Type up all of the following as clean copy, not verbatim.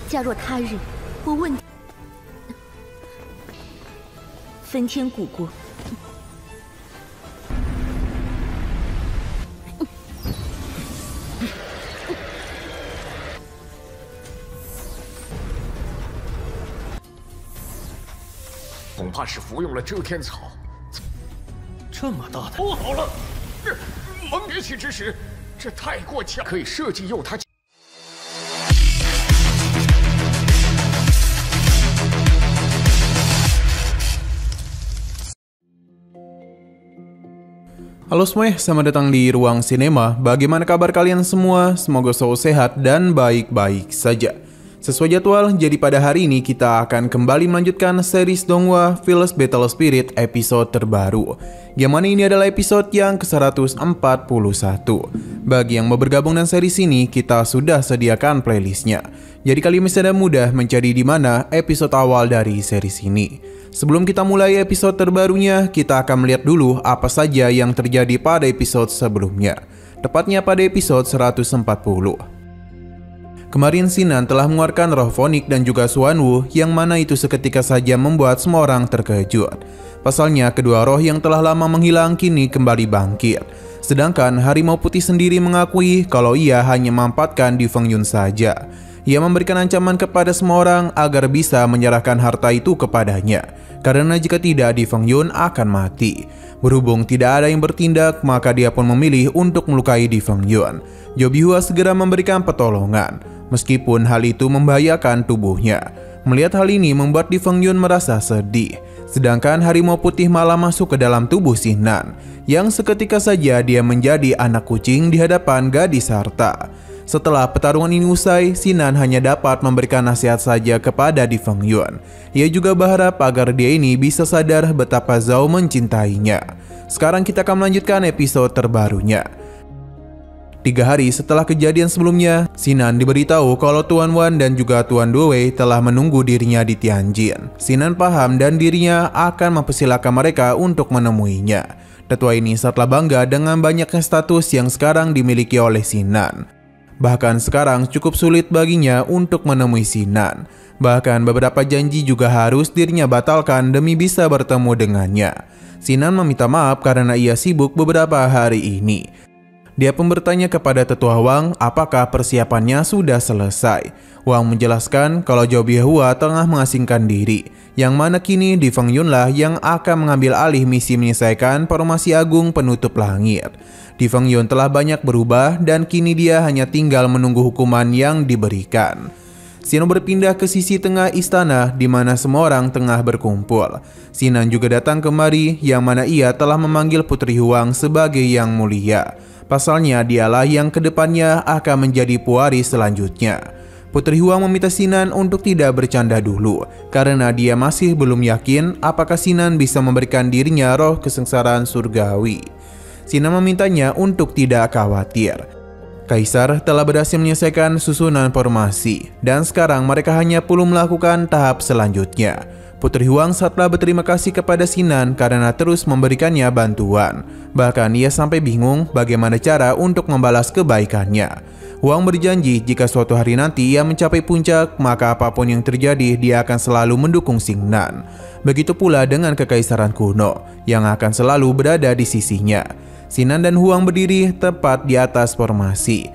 假若他日我问分天古国，恐怕是服用了遮天草。这么大的，不好了！这蒙别起之时，这太过强，可以设计诱他。Halo semuanya, selamat datang di Ruang Sinema. Bagaimana kabar kalian semua? Semoga selalu sehat dan baik-baik saja. Sesuai jadwal, jadi pada hari ini kita akan kembali melanjutkan series Donghua Phyllis Battle Spirit episode terbaru. Yang mana ini adalah episode yang ke-141. Bagi yang mau bergabung dengan series ini, kita sudah sediakan playlistnya. Jadi kalian bisa mudah mencari di mana episode awal dari series ini. Sebelum kita mulai episode terbarunya, kita akan melihat dulu apa saja yang terjadi pada episode sebelumnya. Tepatnya pada episode 140. Kemarin Sinan telah mengeluarkan roh Phoenix dan juga Xuanwu, yang mana itu seketika saja membuat semua orang terkejut. Pasalnya kedua roh yang telah lama menghilang kini kembali bangkit. Sedangkan Harimau Putih sendiri mengakui kalau ia hanya memanfaatkan Di Fengyun saja. Ia memberikan ancaman kepada semua orang agar bisa menyerahkan harta itu kepadanya. Karena jika tidak, Di Fengyun akan mati. Berhubung tidak ada yang bertindak, maka dia pun memilih untuk melukai Di Fengyun. Zhou Bihua segera memberikan pertolongan, meskipun hal itu membahayakan tubuhnya. Melihat hal ini membuat Di Fengyun merasa sedih. Sedangkan Harimau Putih malah masuk ke dalam tubuh Sinan, yang seketika saja dia menjadi anak kucing di hadapan gadis harta. Setelah pertarungan ini usai, Sinan hanya dapat memberikan nasihat saja kepada Di Fengyun. Ia juga berharap agar dia ini bisa sadar betapa Zhao mencintainya. Sekarang kita akan melanjutkan episode terbarunya. 3 hari setelah kejadian sebelumnya, Sinan diberitahu kalau Tuan Wan dan juga Tuan Duwei telah menunggu dirinya di Tianjin. Sinan paham dan dirinya akan mempersilakan mereka untuk menemuinya. Tetua ini setelah bangga dengan banyaknya status yang sekarang dimiliki oleh Sinan. Bahkan sekarang cukup sulit baginya untuk menemui Sinan. Bahkan beberapa janji juga harus dirinya batalkan demi bisa bertemu dengannya. Sinan meminta maaf karena ia sibuk beberapa hari ini. Dia pun bertanya kepada Tetua Wang apakah persiapannya sudah selesai. Wang menjelaskan kalau Zhou Bihua tengah mengasingkan diri, yang mana kini Di Fengyun lah yang akan mengambil alih misi menyelesaikan formasi agung penutup langit. Di Fengyun telah banyak berubah dan kini dia hanya tinggal menunggu hukuman yang diberikan. Sinan berpindah ke sisi tengah istana di mana semua orang tengah berkumpul. Sinan juga datang kemari yang mana ia telah memanggil Putri Huang sebagai yang mulia. Pasalnya dialah yang kedepannya akan menjadi pewaris selanjutnya. Putri Huang meminta Sinan untuk tidak bercanda dulu, karena dia masih belum yakin apakah Sinan bisa memberikan dirinya roh kesengsaraan surgawi. Sinan memintanya untuk tidak khawatir. Kaisar telah berhasil menyelesaikan susunan formasi, dan sekarang mereka hanya perlu melakukan tahap selanjutnya. Putri Huang setelah berterima kasih kepada Sinan karena terus memberikannya bantuan. Bahkan ia sampai bingung bagaimana cara untuk membalas kebaikannya. Huang berjanji jika suatu hari nanti ia mencapai puncak, maka apapun yang terjadi dia akan selalu mendukung Xingnan. Begitu pula dengan kekaisaran kuno yang akan selalu berada di sisinya. Sinan dan Huang berdiri tepat di atas formasi.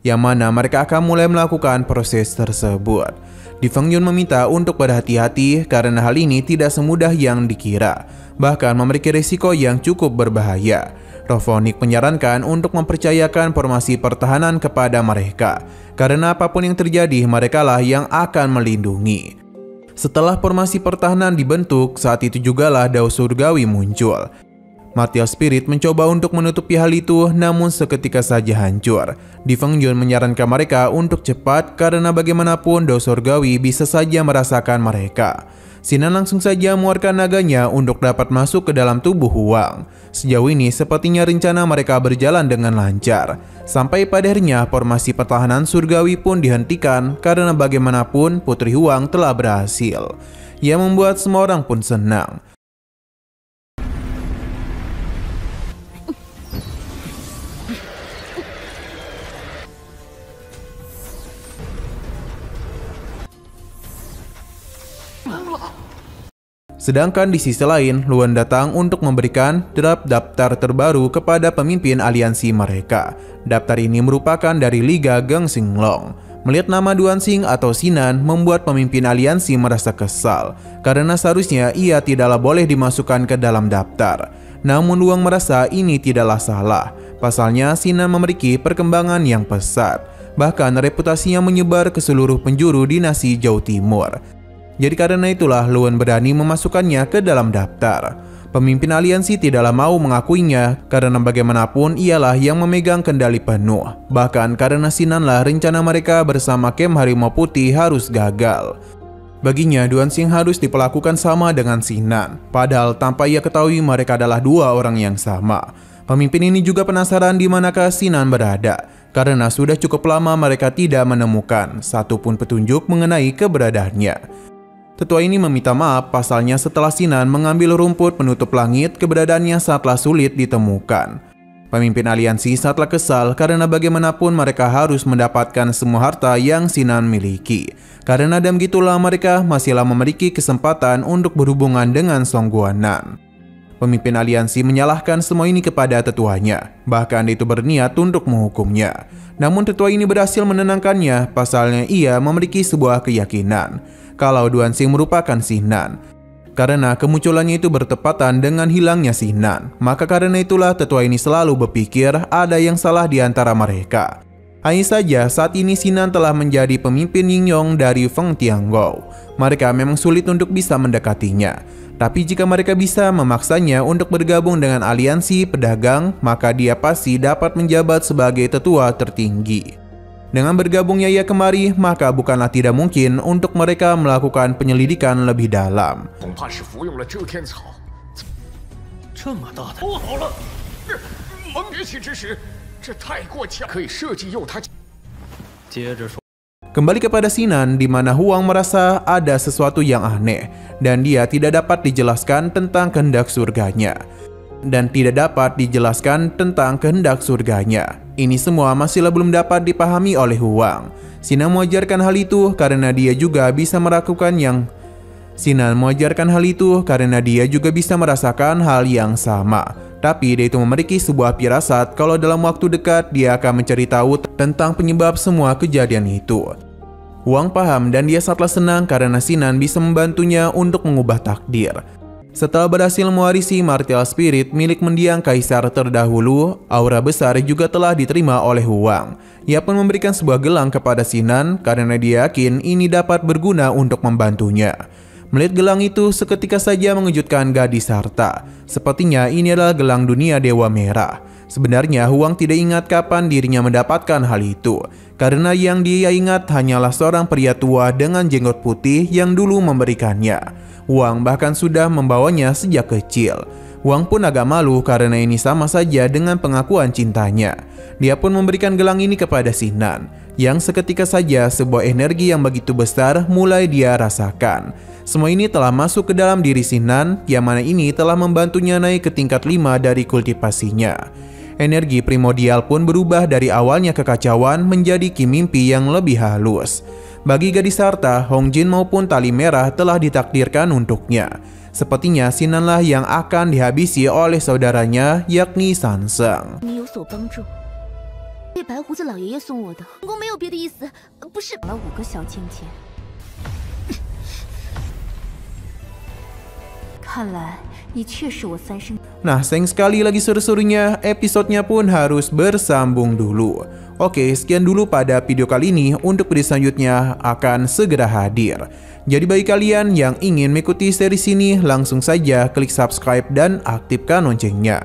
Yang mana mereka akan mulai melakukan proses tersebut. Di Fengyun meminta untuk berhati-hati karena hal ini tidak semudah yang dikira, bahkan memiliki risiko yang cukup berbahaya. Roh Phoenix menyarankan untuk mempercayakan formasi pertahanan kepada mereka, karena apapun yang terjadi merekalah yang akan melindungi. Setelah formasi pertahanan dibentuk, saat itu jugalah Dao Surgawi muncul. Martial Spirit mencoba untuk menutupi hal itu, namun seketika saja hancur. Di Fengyun menyarankan mereka untuk cepat karena bagaimanapun Dao Surgawi bisa saja merasakan mereka. Sinan langsung saja mengeluarkan naganya untuk dapat masuk ke dalam tubuh Huang. Sejauh ini sepertinya rencana mereka berjalan dengan lancar. Sampai pada akhirnya formasi pertahanan surgawi pun dihentikan karena bagaimanapun Putri Huang telah berhasil. Ia membuat semua orang pun senang. Sedangkan di sisi lain, Luan datang untuk memberikan draft daftar terbaru kepada pemimpin aliansi mereka. Daftar ini merupakan dari Liga Gengsinglong. Melihat nama Duansing atau Sinan membuat pemimpin aliansi merasa kesal, karena seharusnya ia tidaklah boleh dimasukkan ke dalam daftar. Namun Luang merasa ini tidaklah salah. Pasalnya Sinan memiliki perkembangan yang pesat. Bahkan reputasinya menyebar ke seluruh penjuru dinasti Zhou Timur. Jadi karena itulah Luan berani memasukkannya ke dalam daftar. Pemimpin aliansi tidaklah mau mengakuinya karena bagaimanapun ialah yang memegang kendali penuh. Bahkan karena Sinanlah rencana mereka bersama Camp Harimau Putih harus gagal. Baginya Duansing harus diperlakukan sama dengan Sinan. Padahal tanpa ia ketahui mereka adalah dua orang yang sama. Pemimpin ini juga penasaran di manakah Sinan berada. Karena sudah cukup lama mereka tidak menemukan satupun petunjuk mengenai keberadaannya. Tetua ini meminta maaf pasalnya setelah Sinan mengambil rumput penutup langit, keberadaannya sangatlah sulit ditemukan. Pemimpin aliansi sangatlah kesal karena bagaimanapun mereka harus mendapatkan semua harta yang Sinan miliki. Karena dan begitulah mereka masihlah memiliki kesempatan untuk berhubungan dengan Song Guanan. Pemimpin aliansi menyalahkan semua ini kepada tetuanya, bahkan itu berniat untuk menghukumnya. Namun tetua ini berhasil menenangkannya pasalnya ia memiliki sebuah keyakinan kalau Duansing merupakan Sinan. Karena kemunculannya itu bertepatan dengan hilangnya Sinan, maka karena itulah tetua ini selalu berpikir ada yang salah di antara mereka. Hanya saja saat ini Sinan telah menjadi pemimpin Yingyong dari Feng Tianggou. Mereka memang sulit untuk bisa mendekatinya. Tapi jika mereka bisa memaksanya untuk bergabung dengan aliansi pedagang, maka dia pasti dapat menjabat sebagai tetua tertinggi. Dengan bergabungnya ia kemari, maka bukanlah tidak mungkin untuk mereka melakukan penyelidikan lebih dalam. Kembali kepada Sinan, di mana Huang merasa ada sesuatu yang aneh, dan dia tidak dapat dijelaskan tentang kehendak surganya. Ini semua masihlah belum dapat dipahami oleh Huang. Sinan mengajarkan hal itu karena dia juga bisa merasakan hal yang sama. Tapi dia itu memiliki sebuah firasat kalau dalam waktu dekat dia akan mencari tahu tentang penyebab semua kejadian itu. Huang paham dan dia sangatlah senang karena Sinan bisa membantunya untuk mengubah takdir. Setelah berhasil mewarisi martial spirit milik mendiang kaisar terdahulu, aura besar juga telah diterima oleh Huang. Ia pun memberikan sebuah gelang kepada Sinan karena dia yakin ini dapat berguna untuk membantunya. Melihat gelang itu seketika saja mengejutkan gadis harta. Sepertinya ini adalah gelang dunia Dewa Merah. Sebenarnya Huang tidak ingat kapan dirinya mendapatkan hal itu. Karena yang dia ingat hanyalah seorang pria tua dengan jenggot putih yang dulu memberikannya. Huang bahkan sudah membawanya sejak kecil. Huang pun agak malu karena ini sama saja dengan pengakuan cintanya. Dia pun memberikan gelang ini kepada Sinan. Yang seketika saja sebuah energi yang begitu besar mulai dia rasakan. Semua ini telah masuk ke dalam diri Sinan, yang mana ini telah membantunya naik ke tingkat 5 dari kultivasinya. Energi primordial pun berubah dari awalnya kekacauan menjadi ki mimpi yang lebih halus. Bagi gadis harta, Hong Jin maupun tali merah telah ditakdirkan untuknya. Sepertinya Sinanlah yang akan dihabisi oleh saudaranya, yakni Sanseng. Nah, sayang sekali lagi seru-serunya, episodenya pun harus bersambung dulu. Oke, sekian dulu pada video kali ini. Untuk video selanjutnya akan segera hadir. Jadi bagi kalian yang ingin mengikuti series ini, langsung saja klik subscribe dan aktifkan loncengnya.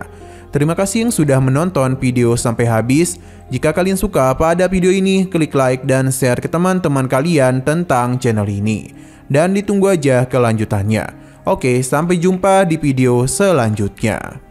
Terima kasih yang sudah menonton video sampai habis. Jika kalian suka pada video ini, klik like dan share ke teman-teman kalian tentang channel ini. Dan ditunggu aja kelanjutannya. Oke, sampai jumpa di video selanjutnya.